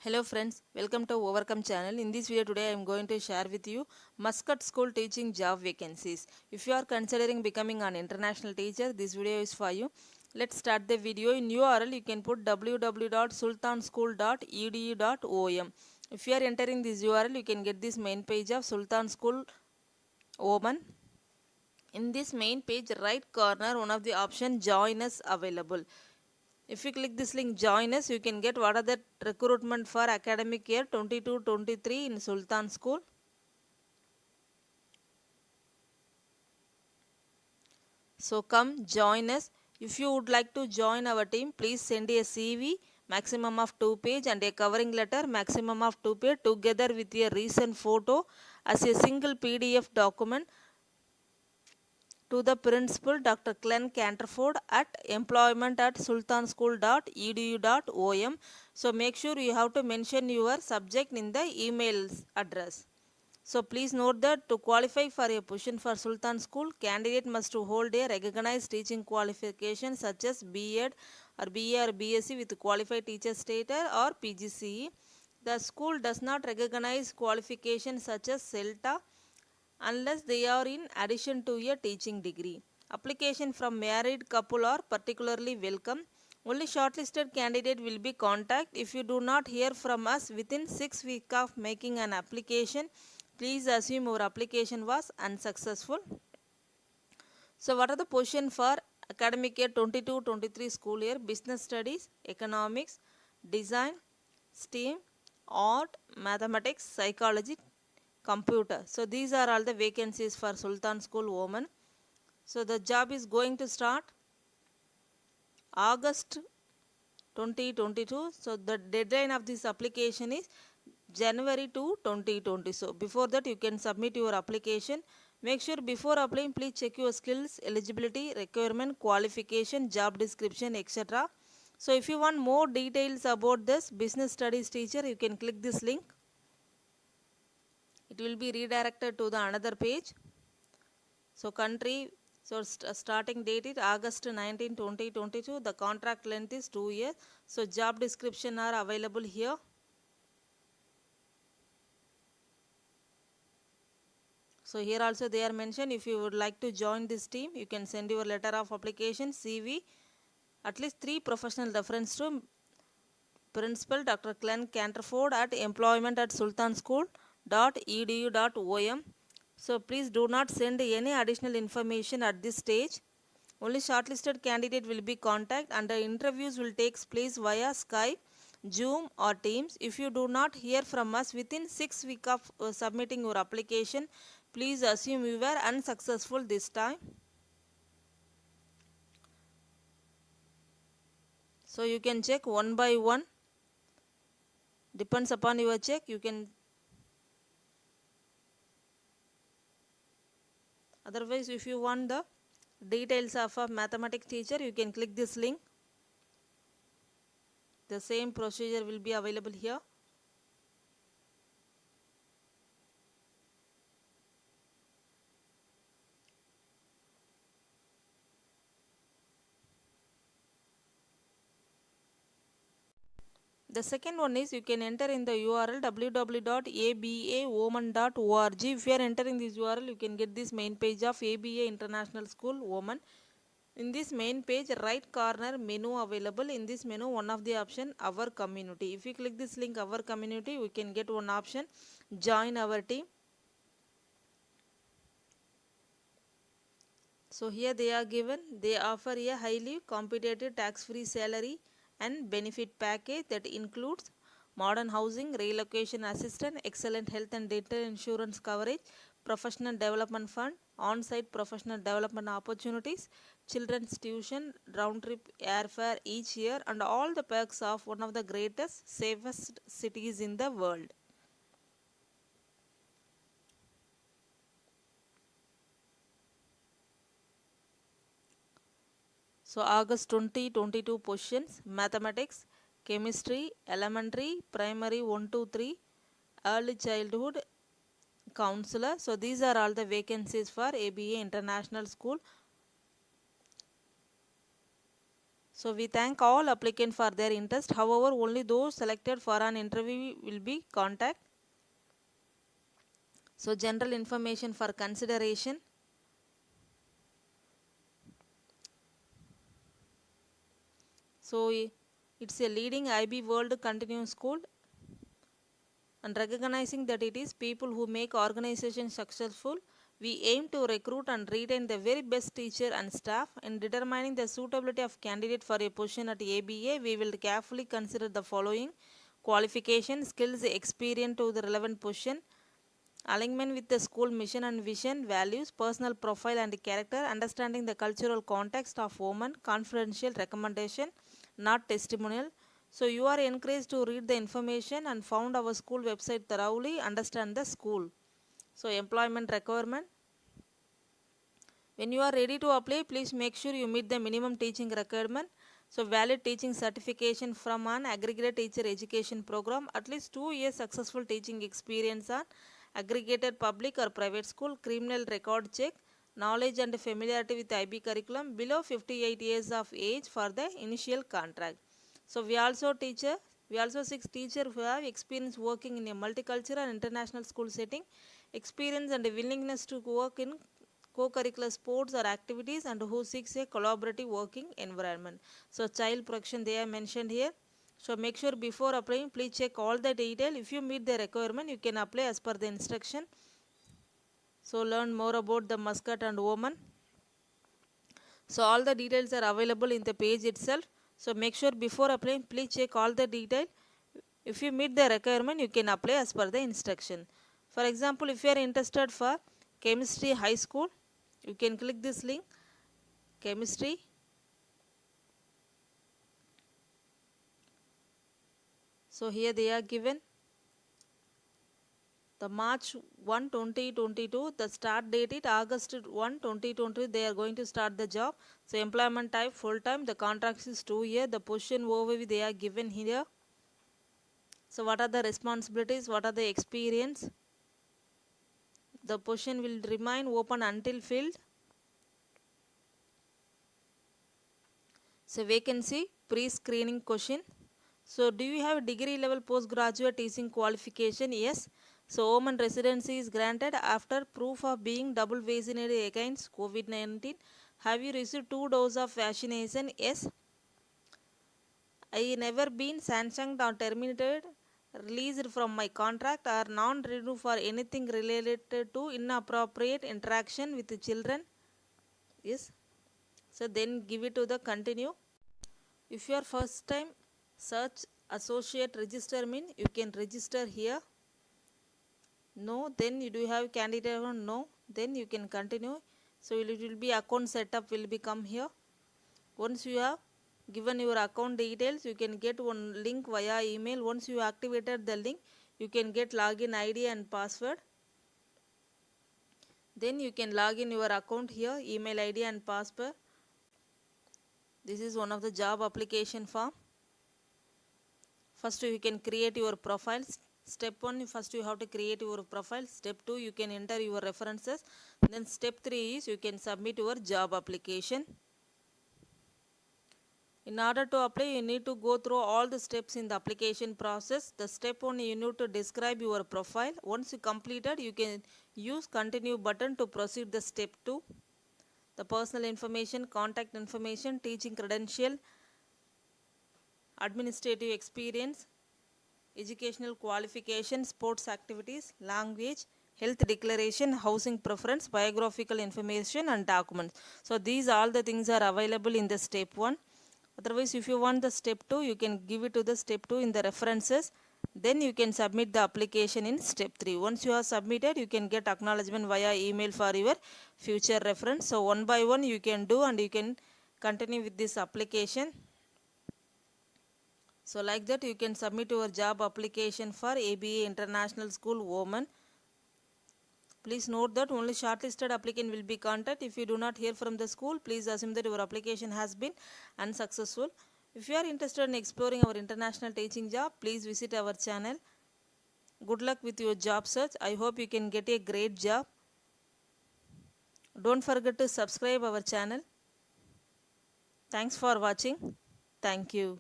Hello friends, welcome to Overcome channel. In this video today I am going to share with you Muscat School teaching job vacancies. If you are considering becoming an international teacher, this video is for you. Let's start the video. In URL you can put www.sultanschool.edu.om. If you are entering this URL, you can get this main page of Sultan School Oman. In this main page, right corner, one of the option join us available. If you click this link join us, you can get what are the recruitment for academic year 22-23 in Sultan School. So come join us. If you would like to join our team, please send a CV maximum of 2 page and a covering letter maximum of 2 page together with a recent photo as a single PDF document to the principal Dr. Glenn Canterford at employment@sultanschool.edu.om. So make sure you have to mention your subject in the email address. So please note that to qualify for a position for Sultan School, candidate must hold a recognized teaching qualification such as B.Ed or BA or BSc with qualified teacher status or PGCE. The school does not recognize qualifications such as CELTA unless they are in addition to a teaching degree. Application from married couple are particularly welcome. Only shortlisted candidate will be contacted. If you do not hear from us within 6 weeks of making an application, please assume your application was unsuccessful. So what are the positions for academic year 22-23 school year? Business studies, economics, design, STEAM, art, mathematics, psychology, computer. So these are all the vacancies for Sultan School Women. So the job is going to start August 2022. So the deadline of this application is January 2, 2020. So before that you can submit your application. Make sure before applying please check your skills, eligibility, requirement, qualification, job description, etc. So if you want more details about this business studies teacher, you can click this link. It will be redirected to the another page. So country, so starting date is August 19, 2022. The contract length is 2 years. So job description are available here. So here also they are mentioned, if you would like to join this team, you can send your letter of application, CV, at least 3 professional reference to Principal Dr. Glenn Canterford at employment@sultanschool.edu.om. So please do not send any additional information at this stage. Only shortlisted candidate will be contacted and the interviews will take place via Skype, Zoom or Teams. If you do not hear from us within 6 weeks of submitting your application, please assume you were unsuccessful this time. So you can check one by one. Depends upon your check. You can otherwise if you want the details of a mathematics teacher, you can click this link. The same procedure will be available here. The second one is you can enter in the URL www.abawoman.org. If you are entering this URL, you can get this main page of ABA International School Woman. In this main page, right corner menu available. In this menu, one of the option our community. If you click this link our community, we can get one option join our team. So here they are given, they offer a highly competitive tax-free salary and benefit package that includes modern housing, relocation assistance, excellent health and dental insurance coverage, professional development fund, on-site professional development opportunities, children's tuition, round-trip airfare each year, and all the perks of one of the greatest, safest cities in the world. So August 2022 positions, mathematics, chemistry, elementary, primary 1 to 3, early childhood counselor. So these are all the vacancies for ABA International School. So we thank all applicants for their interest. However, only those selected for an interview will be contacted. So general information for consideration. So it's a leading IB World Continuum School, and recognizing that it is people who make organizations successful, we aim to recruit and retain the very best teacher and staff. In determining the suitability of candidate for a position at ABA, we will carefully consider the following: qualification, skills, experience to the relevant position, alignment with the school mission and vision, values, personal profile and character, understanding the cultural context of women, confidential recommendation, not testimonial. So you are encouraged to read the information and found our school website thoroughly, understand the school. So employment requirement. When you are ready to apply, please make sure you meet the minimum teaching requirement. So valid teaching certification from an aggregated teacher education program, at least 2 years successful teaching experience on aggregated public or private school, criminal record check, knowledge and familiarity with IB curriculum, below 58 years of age for the initial contract. So we also seek teachers who have experience working in a multicultural and international school setting, experience and willingness to work in co-curricular sports or activities, and who seeks a collaborative working environment. So child protection they are mentioned here. So make sure before applying, please check all the detail. If you meet the requirement, you can apply as per the instruction. So learn more about the Muscat and Oman. So all the details are available in the page itself. So make sure before applying, please check all the detail. If you meet the requirement, you can apply as per the instruction. For example, if you are interested for chemistry high school, you can click this link, chemistry. So here they are given. The March 1, 2022, the start date is August 1, 2020, they are going to start the job. So employment type full time, the contract is 2 years, the position overview they are given here. So what are the responsibilities, what are the experience? The position will remain open until filled. So vacancy, pre-screening question. So do you have degree level postgraduate teaching qualification? Yes. So Oman residency is granted after proof of being double vaccinated against COVID-19. Have you received 2 doses of vaccination? Yes. I never been sanctioned or terminated, released from my contract or non-renewed for anything related to inappropriate interaction with the children. Yes. So then give it to the continue. If you are first time search associate register mean, you can register here. No, then you do have candidate one, no, then you can continue. So it will be account setup will become here. Once you have given your account details, you can get one link via email. Once you activated the link, you can get login ID and password. Then you can log in your account here, email ID and password. This is one of the job application form. First you can create your profile. Step 1, first you have to create your profile. Step 2, you can enter your references. Then step 3 is you can submit your job application. In order to apply, you need to go through all the steps in the application process. The step 1, you need to describe your profile. Once you completed, you can use continue button to proceed the step 2. The personal information, contact information, teaching credential, administrative experience, educational qualification, sports activities, language, health declaration, housing preference, biographical information and documents. So these all the things are available in the step 1. Otherwise, if you want the step 2, you can give it to the step 2 in the references. Then you can submit the application in step 3. Once you have submitted, you can get acknowledgement via email for your future reference. So one by one you can do and you can continue with this application. So like that you can submit your job application for ABA International School, Oman. Please note that only shortlisted applicant will be contacted. If you do not hear from the school, please assume that your application has been unsuccessful. If you are interested in exploring our international teaching job, please visit our channel. Good luck with your job search. I hope you can get a great job. Don't forget to subscribe our channel. Thanks for watching. Thank you.